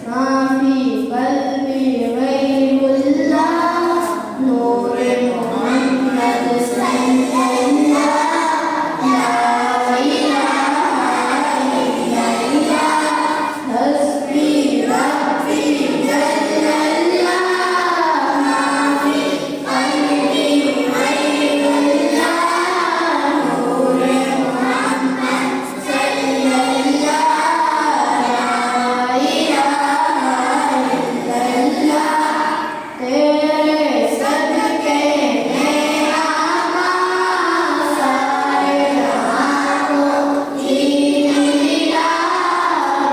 माफी कल्बी गैरुल्लाह नूर मोहम्मद सल्लल्लाह ला इलाहा इल्लल्लाह हस्बी रब्बी जल्लल्लाह माफी कल्बी गैरुल्लाह नूर मोहम्मद सल्लल्लाह तेरे सदके में आमा सारे जहां को दीन मिला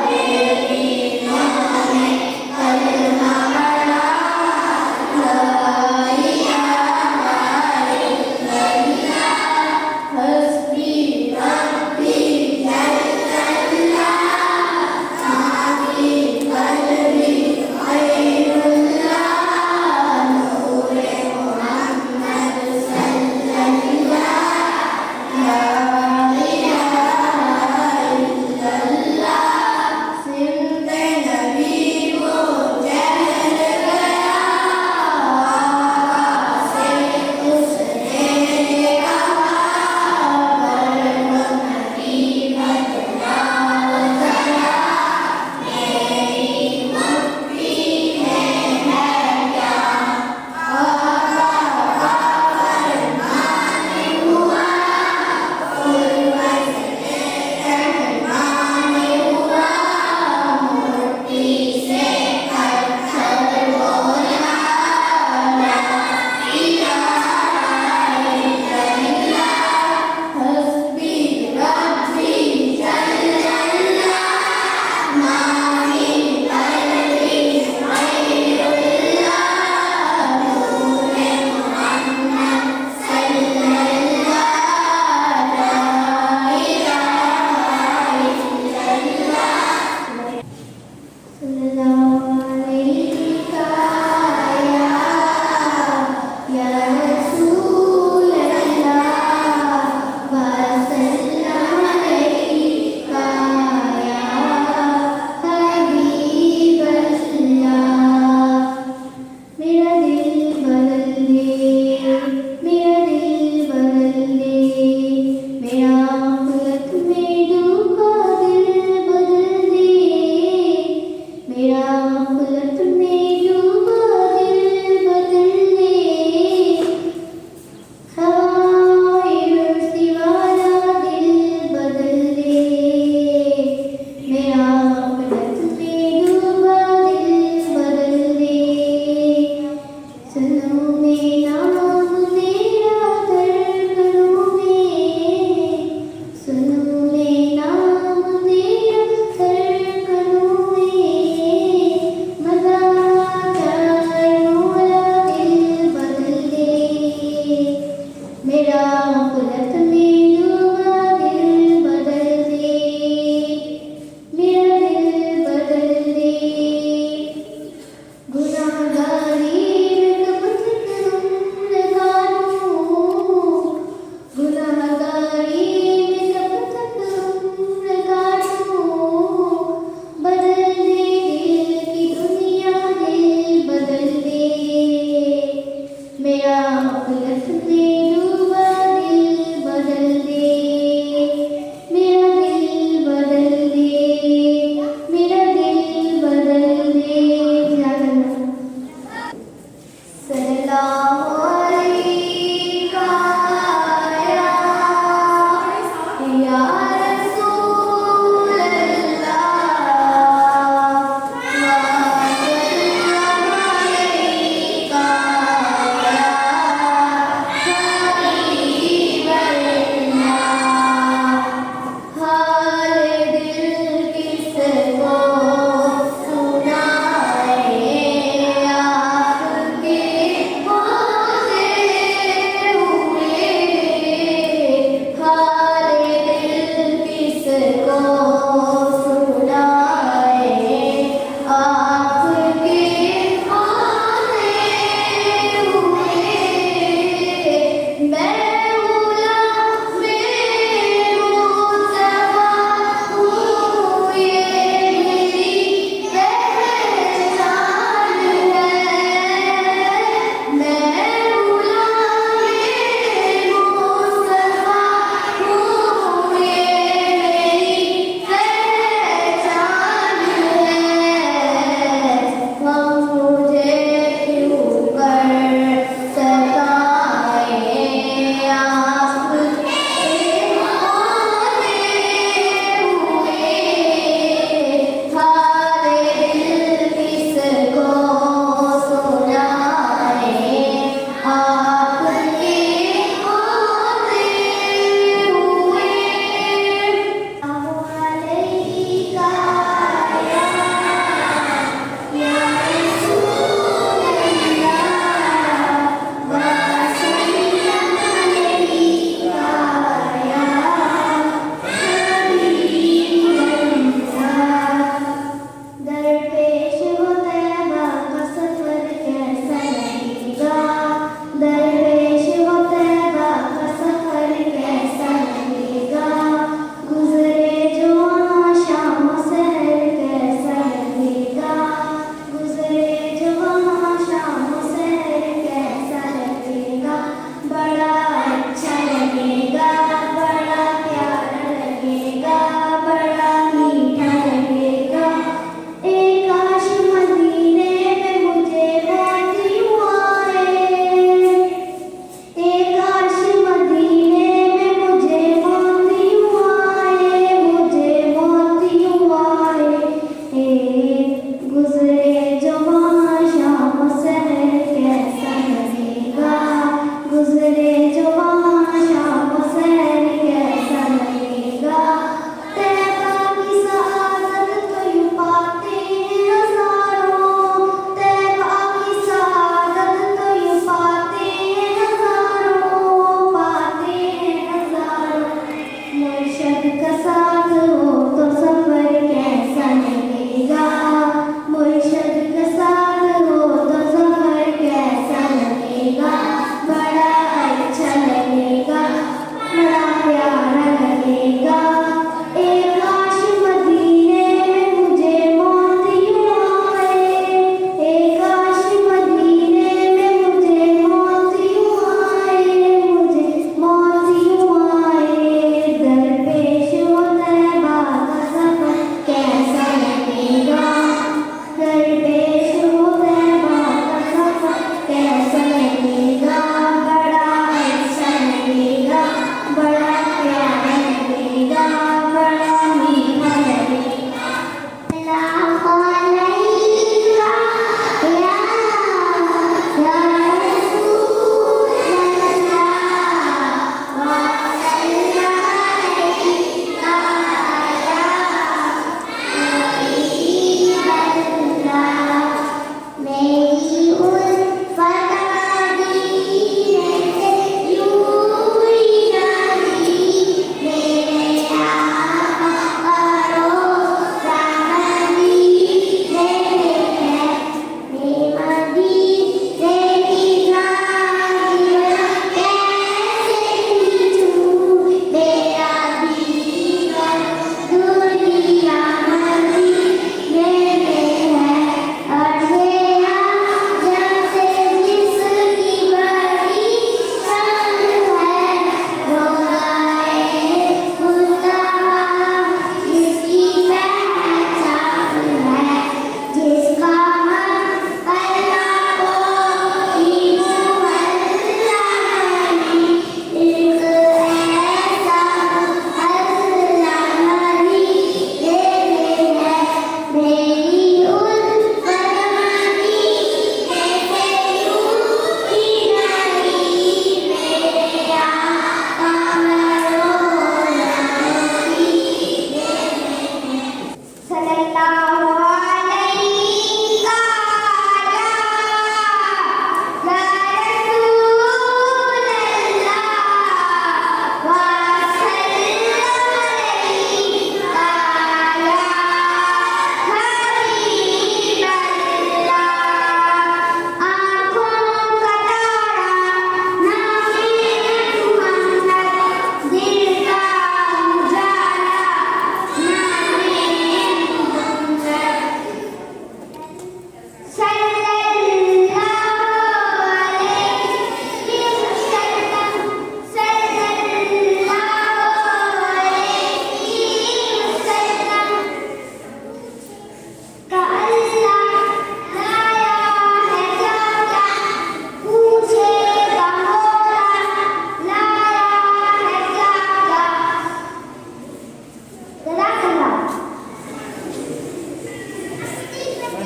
बेदीनों ने कलमा पढ़ा ला इलाहा इल्लल्लाह हस्बी रब्बी जल्लल्लाह माफी कल्बी गैरुल्लाह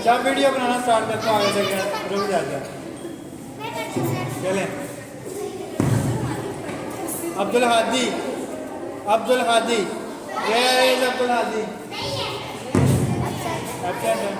जब वीडियो बनाना स्टार्ट करता हूँ आगे से रुक जाता। चले अब्दुल हादी, अब्दुल हादी, ये अब्दुल हादी एब्सेंट है।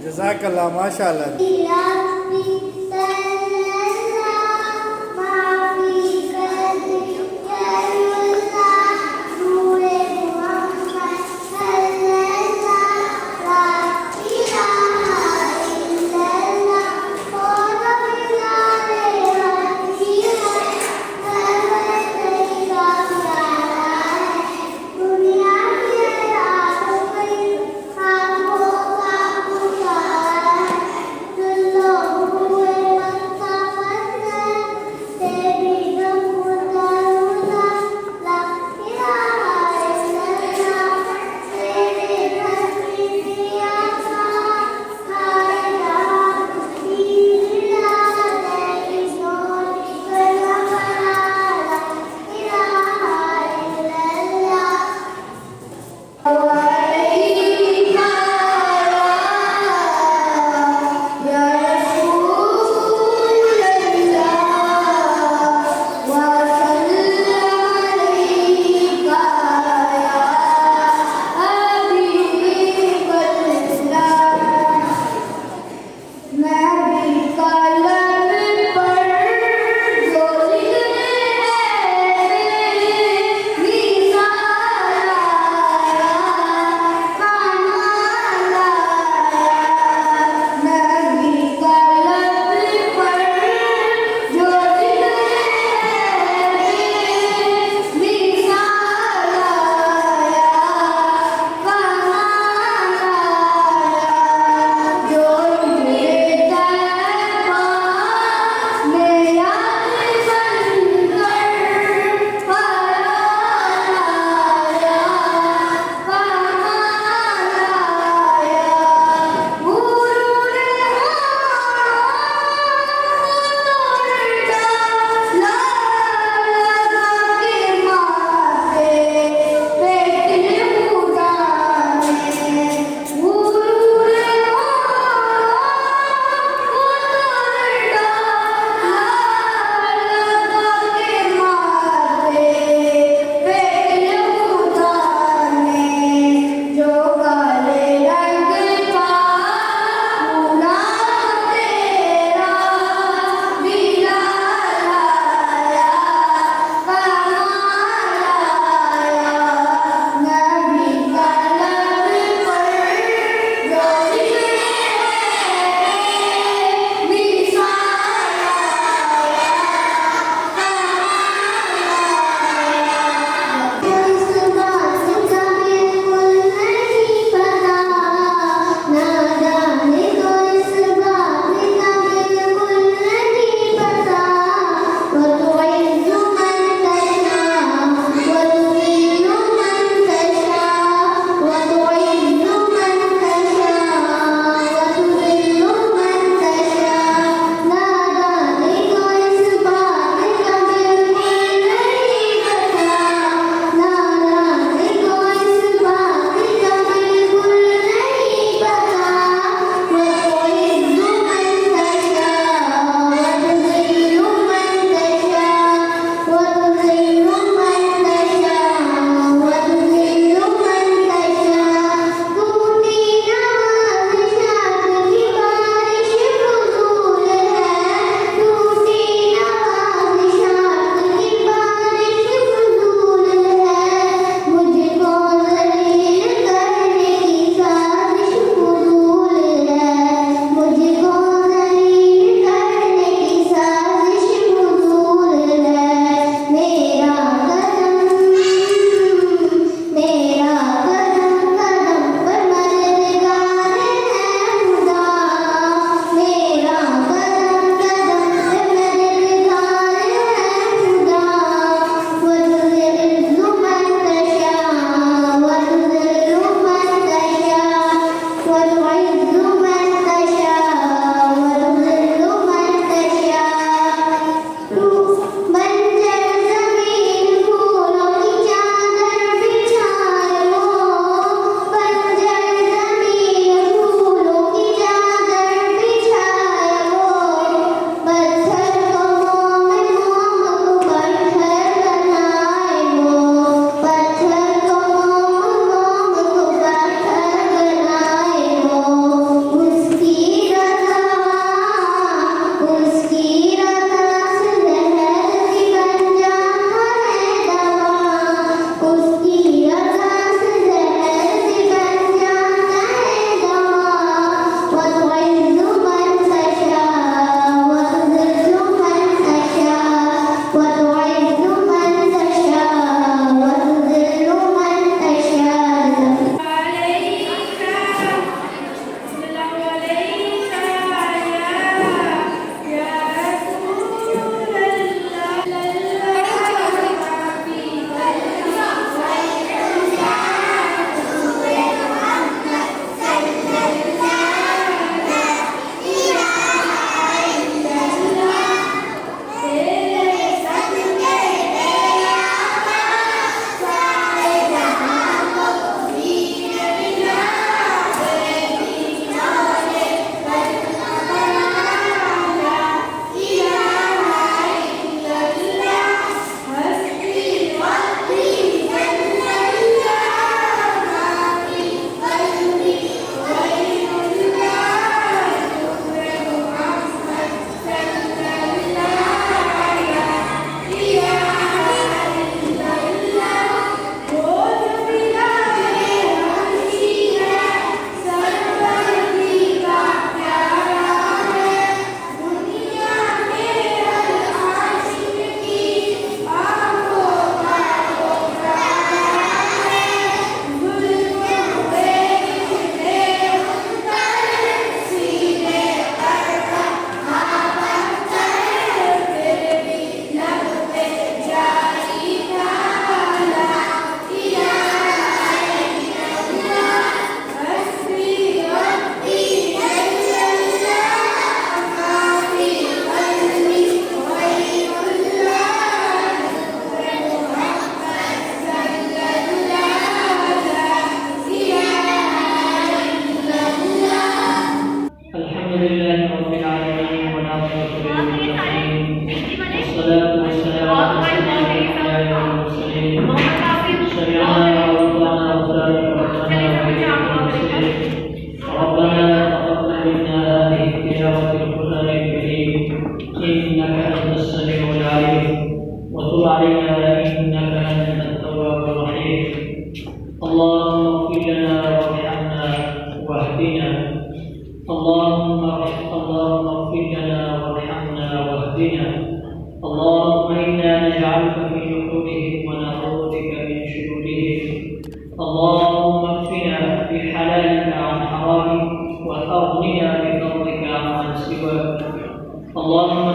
जज़ाकल्लाह माशाअल्लाह। Allah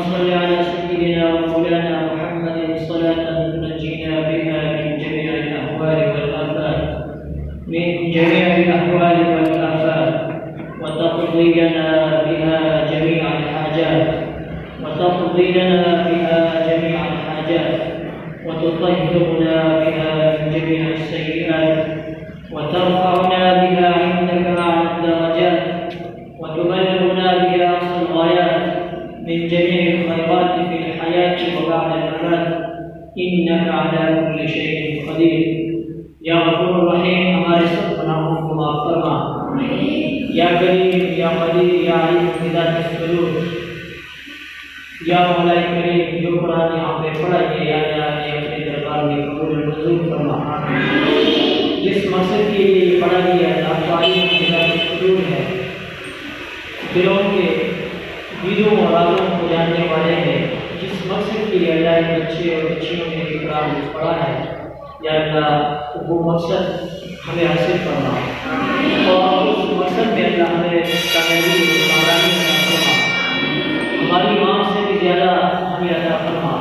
صل على سيدنا ومولانا محمد صلاة تنجينا بها من جميع الأهوال والآفات وتقضي لنا بها جميع الحاجات وتطهرنا بها من جميع السيئات وترفعنا بها عندك أعلى الدرجات وتبلغنا بها أقصى الغايات من جميع الخيرات في الحياة وبعد الممات إنك على كل شيء قدير या गफूर रहीम हमारे सब गुनाहों को माफ फरमा या करीम या मजीद या अलीम हिदायत सलूर या मौला करीम जो कुरान यहाँ पे पढ़ा है या अल्लाह ने अपने दरबार में कबूल मंजूर फरमा जिस मकसद के लिए पढ़ा गया आपको अलीम हिदायत सलूर है दिलों के बीजों और राजों को जानने वाले हैं जिस मकसद के लिए अल्लाह ने बच्चे और बच्चियों ने कुरान पढ़ा है या अल्लाह वो मकसद हमें हासिल करना और उस मकसद में अल्लाह हमें कामयाबी कामरानी फरमा हमारी माँ से भी ज़्यादा हमें अदा फरमा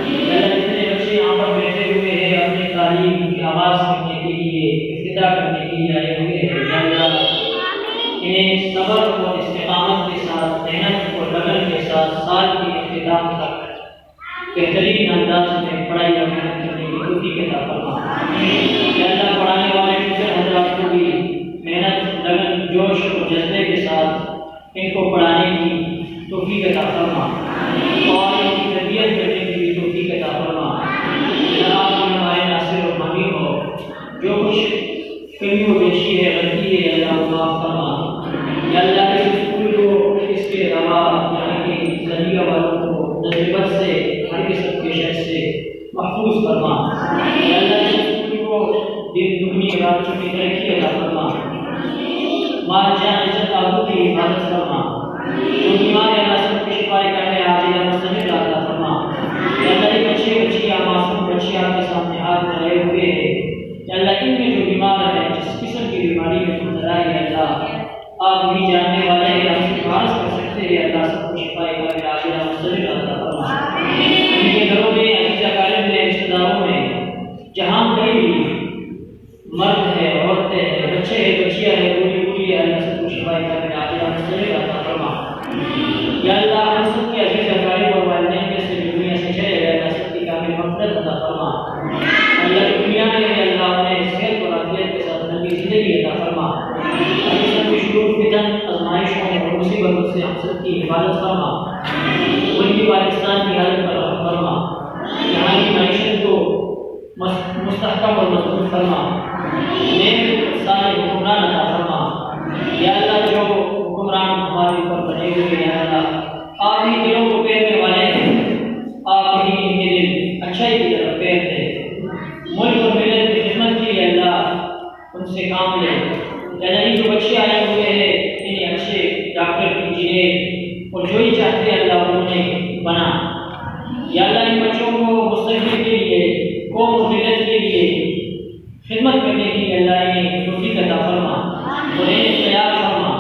अल्लाह जितने बच्चे यहाँ पर बैठे हुए हैं अपनी तालीम की आवाज़ करने के लिए इफ्तिताह करने के लिए आए हुए हैं या अल्लाह इन्हें सब्र और इस्तिकामत के साथ मेहनत और लगन के साथ साल के इख्तिताम तक बेहतरीन अंदाज में पढ़ाई और मेहनत करने की तौफीक अता फरमा या अल्लाह पढ़ाने वाले टीचर हज़रात को भी मेहनत लगन जोश और जज्बे के साथ इनको पढ़ाने की तौफीक अता फरमा और इनकी तरबियत करने की भी तौफीक अता फरमा जनाब हमारे नासिर और हामी हो जो कुछ कमी व बेशी है गलती है अल्लाह माफ़ फरमा या अल्लाह इस स्कूल को इसके अलावा यहाँ के ज़रिया वालों को नज़रिबत से हर किस्म के शर से महफूज फरमा या अल्लाह इस स्कूल को दिन दुगनी रात चौकी तरक्की अता फरमा माल जान इज्जत आबरू की हिफाजत फरमा जो बीमार है अल्लाह सबको शिफा करने आजिल मुस्तमिल अता फरमा या अल्लाह ये बच्चे बच्चियाँ मासूम बच्चे आपके सामने हाथ लगाए हुए हैं या अल्लाह इनमें जो बीमार है जिस किस्म की बीमारी में मुब्तला है अल्लाह आप भी जानने वाले हैं आप सिफारिश कर सकते हैं अल्लाह सबको शिफा करने आजिल मुस्तमिल अता फरमा उनके घरों में अजीज़ा कारब में रिश्तेदारों में जहाँ कहीं भी मर्द है औरतें हैं बच्चे हैं बच्चियाँ हैं बूढ़ी बूढ़ी है अल्लाह सबको शिफा करने आजिल मुस्तमिल अता फरमा या अल्लाह हम सबके अजीज़ा कारब और वालिदैन में से दुनिया से चले गए अल्लाह सबकी कामिल मग़फ़िरत अता फरमा अल्लाह दुनिया में है अल्लाह उन्हें सेहत और आफियत के साथ लंबी ज़िंदगी अता फरमा अभी सबकी शुरूर फितन आज़माइशों और मुसीबतों से हम सबकी हिफाजत फरमा उनकी पाकिस्तान की हालत पर रहम फरमा यहाँ की मईशत को मुस्तहकम और मजबूत फरमा नेक साले हुक्मरान अता फरमा या अल्लाह जो हुक्मरान हमारे ऊपर बने हुए हैं अल्लाह आप ही दिलों को फेरने वाले हैं आप ही इनके दिल अच्छाई की तरफ फेर दे मुल्क और मिलत की खिदमत के लिए अल्लाह उनसे काम ले अल्लाह जो बच्चे आए हुए हैं इन्हें अच्छे डॉक्टर इंजीनियर और जो ही चाहते हैं अल्लाह उन्हें बना या अल्लाह इन बच्चों को मुस्तक़बिल के लिए कौम और मिलत के लिए खिदमत करने के लिए अल्लाह इन्हें तौफीक अता फरमा और इन्हें तैयार फरमा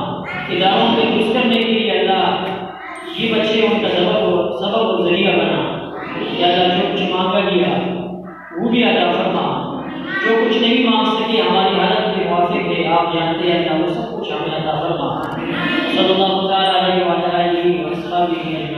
इदारों को दुरुस्त करने के लिए अल्लाह ये बच्चे उनका सबब और ज़रिया बना या अल्लाह जो कुछ मांगा गया वो भी अता फरमा जो कुछ नहीं मांग सके हमारी हालत के मुवाफिक है आप जानते हैं अल्लाह वो सब कुछ हमें अता फरमा सल्लल्लाहु अलैहि व सल्लम